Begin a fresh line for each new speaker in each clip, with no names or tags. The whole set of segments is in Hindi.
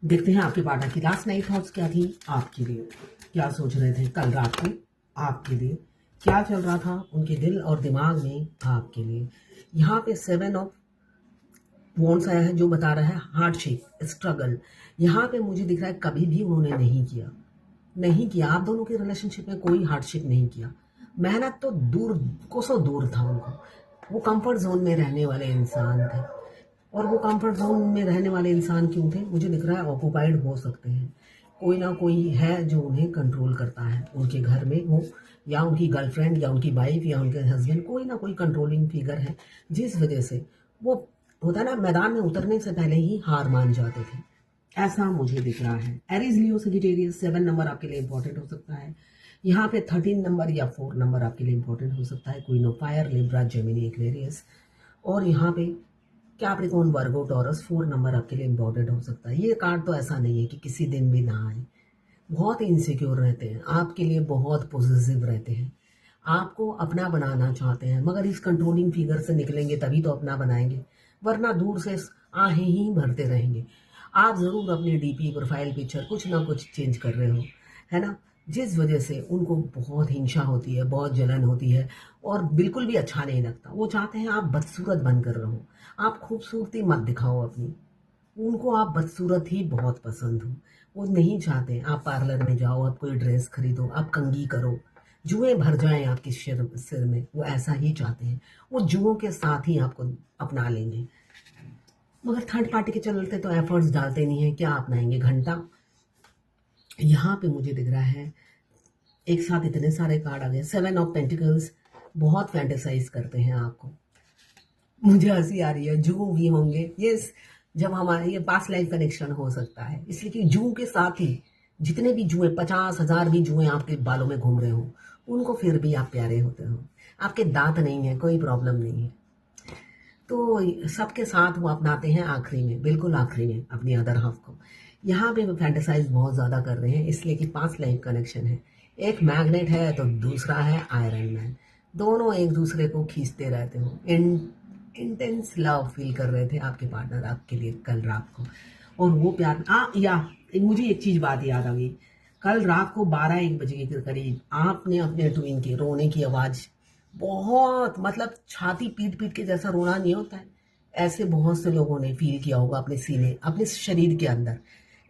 देखते हैं आपके पार्टनर की लास्ट नाइट थॉट्स क्या थी आपके लिए, क्या सोच रहे थे कल रात को आपके लिए, क्या चल रहा था उनके दिल और दिमाग में आपके लिए। यहाँ पे 7 ऑफ वॉन्ड्स आया है जो बता रहा है हार्डशिप स्ट्रगल। यहाँ पे मुझे दिख रहा है कभी भी उन्होंने नहीं किया आप दोनों के रिलेशनशिप में कोई हार्डशिप नहीं किया। मेहनत तो दूर कोसों दूर था उनको। वो कंफर्ट जोन में रहने वाले इंसान थे, और वो कंफर्ट जोन में रहने वाले इंसान क्यों थे, मुझे दिख रहा है ऑक्यूपाइड हो सकते हैं। कोई ना कोई है जो उन्हें कंट्रोल करता है, उनके घर में हो या उनकी गर्लफ्रेंड या उनकी वाइफ या उनके हस्बैंड, कोई ना कोई कंट्रोलिंग फिगर है जिस वजह से वो होता है ना मैदान में उतरने से पहले ही हार मान जाते थे। ऐसा मुझे दिख रहा है। एरीज लियो सजिटेरियस 7 नंबर आपके लिए इंपॉर्टेंट हो सकता है। यहाँ पे 13 नंबर या 4 नंबर आपके लिए इंपॉर्टेंट हो सकता है। Queen of fire, Libra, Gemini, Aquarius. और यहाँ पे कैप्रिकॉर्न, वर्गो, टॉरस 4 नंबर आपके लिए इंपॉर्टेंट हो सकता है। ये कार्ड तो ऐसा नहीं है कि किसी दिन भी ना आए। बहुत इनसिक्योर रहते हैं आपके लिए, बहुत पॉजिटिव रहते हैं, आपको अपना बनाना चाहते हैं, मगर इस कंट्रोलिंग फिगर से निकलेंगे तभी तो अपना बनाएंगे, वरना दूर से आहें ही भरते रहेंगे। आप ज़रूर अपने डीपी प्रोफाइल पिक्चर कुछ ना कुछ चेंज कर रहे हो, है ना, जिस वजह से उनको बहुत हिंसा होती है, बहुत जलन होती है और बिल्कुल भी अच्छा नहीं लगता। वो चाहते हैं आप बदसूरत बनकर रहो, आप खूबसूरती मत दिखाओ अपनी। उनको आप बदसूरत ही बहुत पसंद हो। वो नहीं चाहते आप पार्लर में जाओ, आप कोई ड्रेस खरीदो, आप कंघी करो, जुएं भर जाएं आपके सिर में। वो ऐसा ही चाहते हैं। वो जुओं के साथ ही आपको अपना लेंगे, मगर थर्ड पार्टी के चलते तो एफर्ट्स डालते नहीं है। क्या अपनाएंगे घंटा। यहाँ पे मुझे दिख रहा है एक साथ इतने सारे कार्ड आ गए। 7 ऑफ पेंटिकल्स, बहुत फैंटेसाइज करते हैं आपको। मुझे हंसी आ रही है, जुगू भी होंगे यस, जब हमारे ये पास्ट लाइफ कनेक्शन हो सकता है, इसलिए कि जुओं के साथ ही जितने भी जुए 50,000 भी जुए आपके बालों में घूम रहे हो, उनको फिर भी आप प्यारे होते हो। आपके दांत नहीं है, कोई प्रॉब्लम नहीं है, तो सबके साथ वो अपनाते हैं आखिरी में, बिल्कुल आखिरी में अपनी अदर हाफ को। यहाँ पे वो फैंटेसाइज बहुत ज़्यादा कर रहे हैं, इसलिए कि पास्ट लाइफ कनेक्शन है। एक मैग्नेट है तो दूसरा है आयरन मैन, दोनों एक दूसरे को खींचते रहते हो। इंटेंस लव फील कर रहे थे आपके पार्टनर आपके लिए कल रात को, और वो प्यार मुझे एक चीज़ बात याद आ गई। कल रात को 12-1 बजे के करीब आपने अपने ट्विन के रोने की आवाज़, बहुत मतलब छाती पीट पीट के जैसा रोना नहीं होता है, ऐसे बहुत से लोगों ने फील किया होगा अपने सीने, अपने शरीर के अंदर।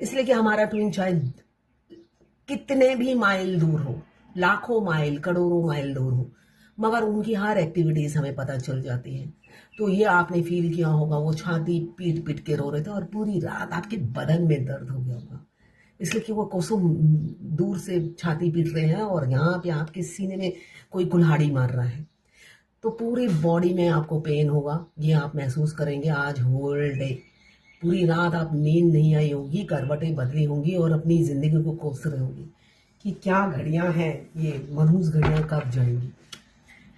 इसलिए कि हमारा ट्विन चाहे कितने भी माइल दूर हो, लाखों माइल करोड़ों माइल दूर हो, मगर उनकी हर एक्टिविटीज हमें पता चल जाती है। तो ये आपने फील किया होगा, वो छाती पीट पीट के रो रहे थे और पूरी रात आपके बदन में दर्द हो गया होगा, इसलिए कि वो कोसों दूर से छाती पीट रहे हैं और यहाँ पे आपके सीने में कोई कुल्हाड़ी मार रहा है। तो पूरी बॉडी में आपको पेन होगा, ये आप महसूस करेंगे आज होल डे। पूरी रात आप नींद नहीं आई होगी, करवटें बदली होंगी और अपनी ज़िंदगी को कोस रहे होंगी कि क्या घड़ियां हैं, ये मनहूस घड़ियां कब जाएंगी,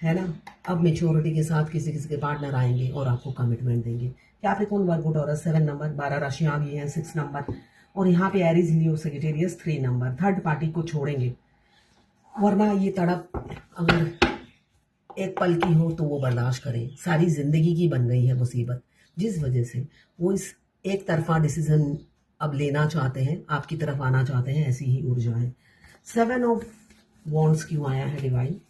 है ना। अब मेच्योरिटी के साथ किसी किसी के पार्टनर आएंगे और आपको कमिटमेंट देंगे। कैप्रिकॉर्न, वर्गो, टॉरस 7 नंबर, 12 राशियां आ गई हैं 6 नंबर, और यहाँ पे एरीज, लियो, सजिटेरियस 3 नंबर। थर्ड पार्टी को छोड़ेंगे, वरना ये तड़प अगर एक पल की हो तो वो बर्दाश्त करें, सारी जिंदगी की बन गई है मुसीबत, जिस वजह से वो इस एक तरफा डिसीजन अब लेना चाहते हैं, आपकी तरफ आना चाहते हैं। ऐसी ही ऊर्जा है। 7 ऑफ वॉन्ड्स क्यों आया है डिवाइन?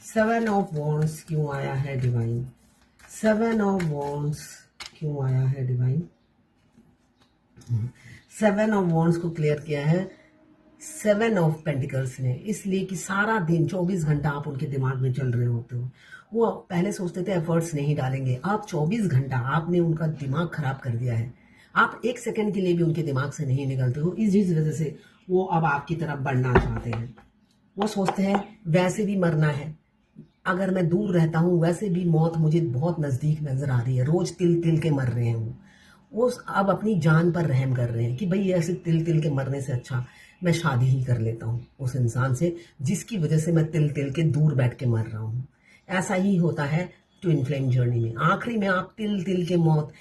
7 ऑफ वॉन्ड्स क्यों आया है डिवाइन? 7 ऑफ वॉन्ड्स क्यों आया है डिवाइन? 7 ऑफ वॉन्ड्स को क्लियर किया है 7 ऑफ पेंटिकल्स ने, इसलिए कि सारा दिन 24 घंटा आप उनके दिमाग में चल रहे होते हो। वो पहले सोचते थे एफर्ट्स नहीं डालेंगे, अब 24 घंटा आपने उनका दिमाग खराब कर दिया है। आप एक सेकंड के लिए भी उनके दिमाग से नहीं निकलते हो, इस वजह से वो अब आपकी तरफ बढ़ना चाहते हैं। वो सोचते हैं वैसे भी मरना है, अगर मैं दूर रहता हूँ वैसे भी मौत मुझे बहुत नज़दीक नजर आ रही है, रोज तिल तिल के मर रहे हैं। वो अब अपनी जान पर रहम कर रहे हैं कि भाई ऐसे तिल तिल के मरने से अच्छा मैं शादी ही कर लेता हूँ उस इंसान से जिसकी वजह से मैं तिल तिल के दूर बैठ के मर रहा हूँ। ऐसा ही होता है ट्विन फ्लेम जर्नी में, आखिरी में आप तिल तिल के मौत,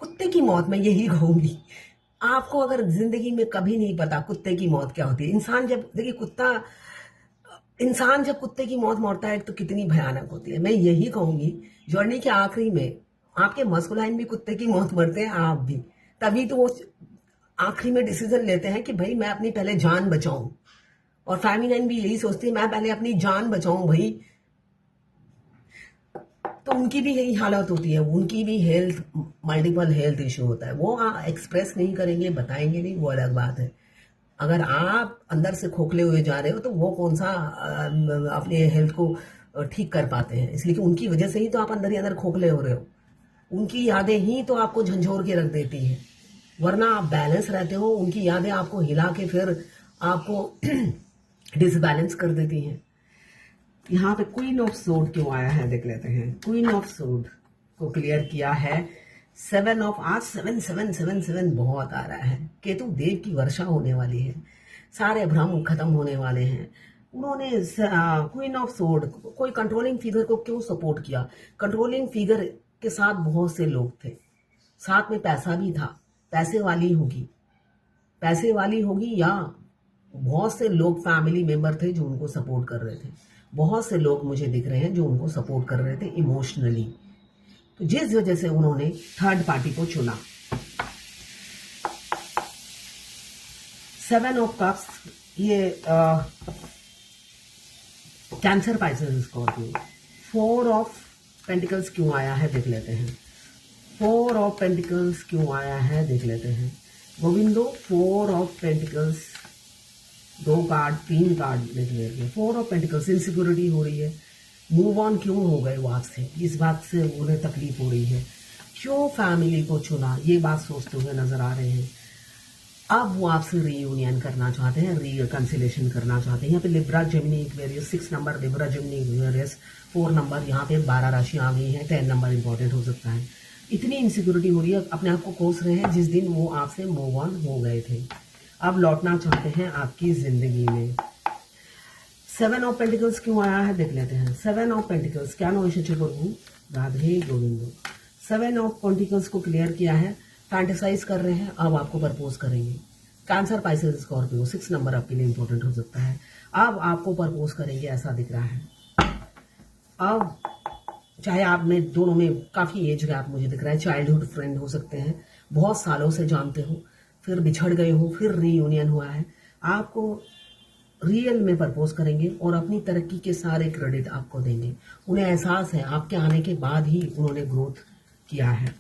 कुत्ते की मौत मैं यही कहूंगी। आपको अगर जिंदगी में कभी नहीं पता कुत्ते की मौत क्या होती है, इंसान जब देखिए इंसान जब कुत्ते की मौत मरता है तो कितनी भयानक होती है। मैं यही कहूंगी जर्नी के आखिरी में आपके मस्कुलाइन भी कुत्ते की मौत मरते हैं, आप भी, तभी तो वो आखिरी में डिसीजन लेते हैं कि भाई मैं अपनी पहले जान बचाऊं, और फेमिनाइन भी यही सोचती है मैं पहले अपनी जान बचाऊं भाई। तो उनकी भी यही हालत होती है, उनकी भी हेल्थ, मल्टीपल हेल्थ इश्यू होता है। वो एक्सप्रेस नहीं करेंगे, बताएंगे नहीं, वो अलग बात है। अगर आप अंदर से खोखले हुए जा रहे हो तो वो कौन सा अपने हेल्थ को ठीक कर पाते हैं, इसलिए कि उनकी वजह से ही तो आप अंदर ही अंदर खोखले हो रहे हो। उनकी यादें ही तो आपको झंझोर के रख देती हैं, वरना आप बैलेंस रहते हो, उनकी यादें आपको हिला के फिर आपको डिसबैलेंस कर देती हैं। यहाँ पे क्वीन ऑफ सोर्ड क्यों आया है देख लेते हैं। क्वीन ऑफ सोर्ड को क्लियर किया है 7 ऑफ, आज 7 7 7 7 बहुत आ रहा है। केतु देव की वर्षा होने वाली है, सारे भ्रम खत्म होने वाले हैं। उन्होंने क्वीन ऑफ सोर्ड कोई कंट्रोलिंग फिगर को क्यों सपोर्ट किया? कंट्रोलिंग फिगर के साथ बहुत से लोग थे, साथ में पैसा भी था, पैसे वाली होगी या बहुत से लोग फैमिली मेंबर थे जो उनको सपोर्ट कर रहे थे। बहुत से लोग मुझे दिख रहे हैं जो उनको सपोर्ट कर रहे थे इमोशनली, तो जिस वजह से उन्होंने थर्ड पार्टी को चुना। 7 ऑफ कप्स, ये cancer, Pisces, Scorpio. 4 of pentacles क्यों आया है देख लेते हैं। 4 ऑफ पेंटिकल्स क्यों आया है देख लेते हैं। गोविंदो 4 ऑफ पेंटिकल्स, 2 कार्ड 3 कार्ड देख लेते हैं। 4 ऑफ पेंटिकल्स, इनसिक्योरिटी हो रही है, मूव ऑन क्यों हो गए वो आपसे, इस बात से उन्हें तकलीफ हो रही है। क्यों फैमिली को चुना, ये बात सोचते हुए नजर आ रहे हैं। अब वो आपसे रीयूनियन करना चाहते हैं, रिकंसिलेशन करना चाहते हैं। यहाँ पे Libra Gemini Aquarius 6 number, Libra Gemini Aquarius 4 number, यहाँ पे 12 राशि आ गई है, 10 नंबर इंपॉर्टेंट हो सकता है। इतनी इनसिक्योरिटी हो रही है, अपने आप को कोस रहे हैं जिस दिन वो आपसे मूव ऑन हो गए थे, अब लौटना चाहते हैं आपकी जिंदगी में। 7 ऑफ पेंटिकल्स क्यों आया है देख लेते हैं। 7 ऑफ पेंटिकल्स क्या नो इशू प्रभु राधे गोविंदो। 7 ऑफ पेंटिकल्स को क्लियर किया है, फैंटेसाइज कर रहे हैं, अब आपको प्रपोज करेंगे। कैंसर, पाइसेस, स्कॉर्पियो 6 नंबर आपके लिए इंपॉर्टेंट हो सकता है। अब आपको प्रपोज करेंगे ऐसा दिख रहा है। अब चाहे आप में दोनों में काफी एज गैप मुझे दिख रहा है, चाइल्डहुड फ्रेंड हो सकते हैं, बहुत सालों से जानते हो, फिर बिछड़ गए हो, फिर रीयूनियन हुआ है, आपको रियल में प्रपोज करेंगे और अपनी तरक्की के सारे क्रेडिट आपको देंगे। उन्हें एहसास है आपके आने के बाद ही उन्होंने ग्रोथ किया है।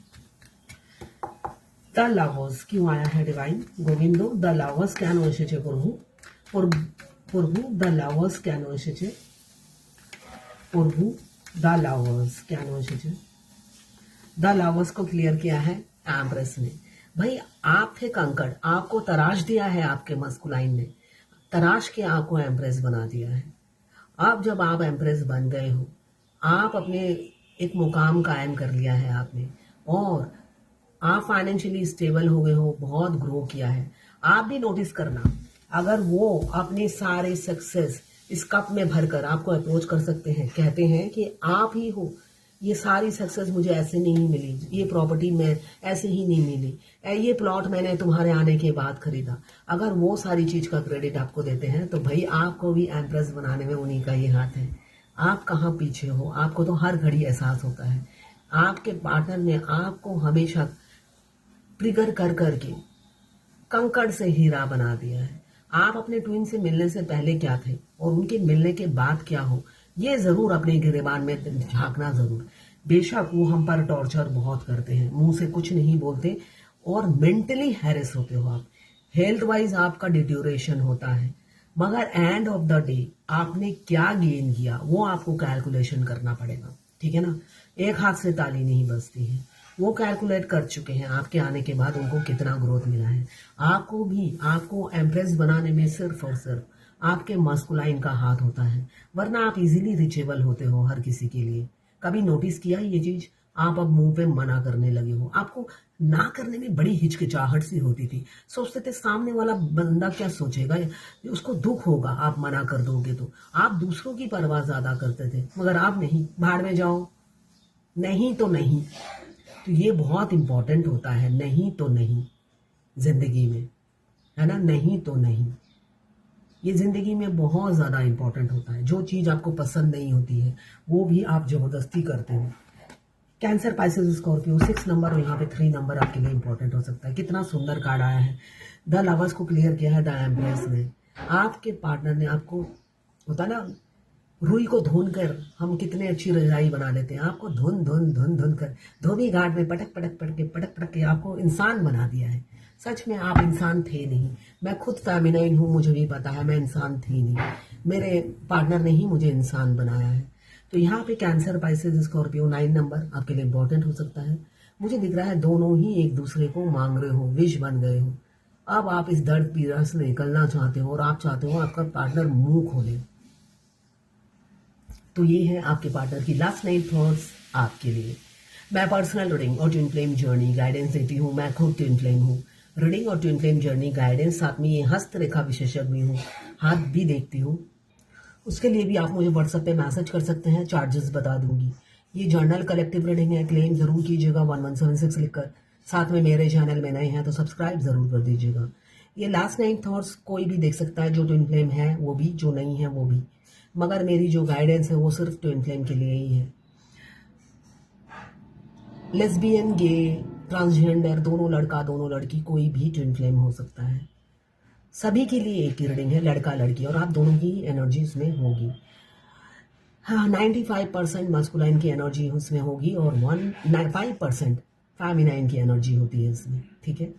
द लवर्स क्यों आया है डिवाइन गोविंदो। द लवर्स क्या नो एसेचे प्रभु द लवर्स क्या नो एसेचे प्रभु द लवर्स क्या नो एसेचे। द लवर्स को क्लियर किया है एम्प्रेस ने। भाई आप थे कंकड़, आपको तराश दिया है, आपके मस्कुलाइन ने तराश के आपको एम्प्रेस बना दिया है। अब जब आप एम्प्रेस बन गए हो, आप अपने एक मुकाम कायम कर लिया है आपने, और आप फाइनेंशियली स्टेबल हो गए हो, बहुत ग्रो किया है। आप भी नोटिस करना, अगर वो अपने सारे सक्सेस इस कप में भरकर आपको अप्रोच कर सकते हैं, कहते हैं कि आप ही हो, ये सारी सक्सेस मुझे ऐसे नहीं मिली, ये प्रॉपर्टी में ऐसे ही नहीं मिली, ये प्लॉट मैंने तुम्हारे आने के बाद खरीदा, अगर वो सारी चीज का क्रेडिट आपको देते हैं तो भाई आपको भी एम्प्रेस बनाने में उन्हीं का ही हाथ है। आप कहाँ पीछे हो, आपको तो हर घड़ी एहसास होता है। आपके पार्टनर ने आपको हमेशा ट्रिगर कर करके कंकड़ से हीरा बना दिया है। आप अपने ट्विन से मिलने से पहले क्या थे और उनके मिलने के बाद क्या हो, ये जरूर अपने गिरेबान में झांकना जरूर। बेशक वो हम पर टॉर्चर बहुत करते हैं, मुंह से कुछ नहीं बोलते, और मेंटली हैरेस होते हो आप, हेल्थ वाइज आपका डिट्यूरेशन होता है, मगर एंड ऑफ द डे आपने क्या गेन किया वो आपको कैलकुलेशन करना पड़ेगा, ठीक है ना। एक हाथ से ताली नहीं बजती है, वो कैलकुलेट कर चुके हैं आपके आने के बाद उनको कितना ग्रोथ मिला है। आपको भी, आपको एम्प्रेस बनाने में सिर्फ और सिर्फ आपके मस्कुलाइन का हाथ होता है, वरना आप इजीली रिचेबल होते हो हर किसी के लिए। कभी नोटिस किया ये चीज? आप अब मुंह पे मना करने लगे हो। आपको ना करने में बड़ी हिचकिचाहट सी होती थी, सोचते थे सामने वाला बंदा क्या सोचेगा, उसको दुख होगा आप मना कर दोगे तो। आप दूसरों की परवाह ज्यादा करते थे, मगर आप नहीं, भाड़ में जाओ, नहीं तो नहीं। तो ये बहुत इंपॉर्टेंट होता है, नहीं तो नहीं जिंदगी में, है ना, नहीं तो नहीं। ये जिंदगी में बहुत ज्यादा इंपॉर्टेंट होता है। जो चीज आपको पसंद नहीं होती है वो भी आप जबरदस्ती करते हो। कैंसर, पाइसेस, स्कॉर्पियो 6 नंबर और यहाँ पे 3 नंबर आपके लिए इंपॉर्टेंट हो सकता है। कितना सुंदर कार्ड आया है। द लवर्स को क्लियर किया है द एम्प्रेस ने। आपके पार्टनर ने आपको, होता ना रुई को धुन कर हम कितने अच्छी रजाई बना लेते हैं, आपको धुन धुन धुन धुन कर धोबी घाट में पटक पटक पटक पटक के आपको इंसान बना दिया है। सच में आप इंसान थे नहीं। मैं खुद फेमिनाइन हूँ, मुझे भी पता है मैं इंसान थी नहीं, मेरे पार्टनर ने ही मुझे इंसान बनाया है। तो यहाँ पे कैंसर, पाइसेस, स्कॉर्पियो 9 नंबर आपके लिए इंपॉर्टेंट हो सकता है। मुझे दिख रहा है दोनों ही एक दूसरे को मांग रहे हो, विश बन गए हो। अब आप इस दर्द पीड़ा से निकलना चाहते हो और आप चाहते हो आपका पार्टनर मुंह खोले। तो ये है आपके पार्टनर की लास्ट 9 थॉट्स आपके लिए। मैं पर्सनल रीडिंग और ट्विन फ्लेम जर्नी गाइडेंस देती हूँ। मैं खुद ट्विन फ्लेम हूँ। रीडिंग और ट्विन फ्लेम जर्नी गाइडेंस, साथ में ये हस्तरेखा विशेषज्ञ भी हूँ, हाथ भी देखती हूँ। उसके लिए भी आप मुझे व्हाट्सएप पे मैसेज कर सकते हैं, चार्जेस बता दूंगी। ये जर्नल कलेक्टिव रीडिंग है, क्लेम जरूर कीजिएगा 1176 लिखकर। साथ में मेरे चैनल में नए हैं तो सब्सक्राइब जरूर कर दीजिएगा। ये लास्ट 9 थॉट्स कोई भी देख सकता है, जो ट्विन फ्लेम है वो भी, जो नहीं है वो भी, मगर मेरी जो गाइडेंस है वो सिर्फ ट्विन फ्लेम के लिए ही है। लेस्बियन, गे, ट्रांसजेंडर, दोनों लड़का दोनों लड़की, कोई भी ट्विन फ्लेम हो सकता है। सभी के लिए एक ही रीडिंग है, लड़का लड़की, और आप दोनों की एनर्जी उसमें होगी। हाँ, 95% मस्कुलाइन की एनर्जी उसमें होगी और 5% फेमिनाइन की एनर्जी होती है इसमें, ठीक है।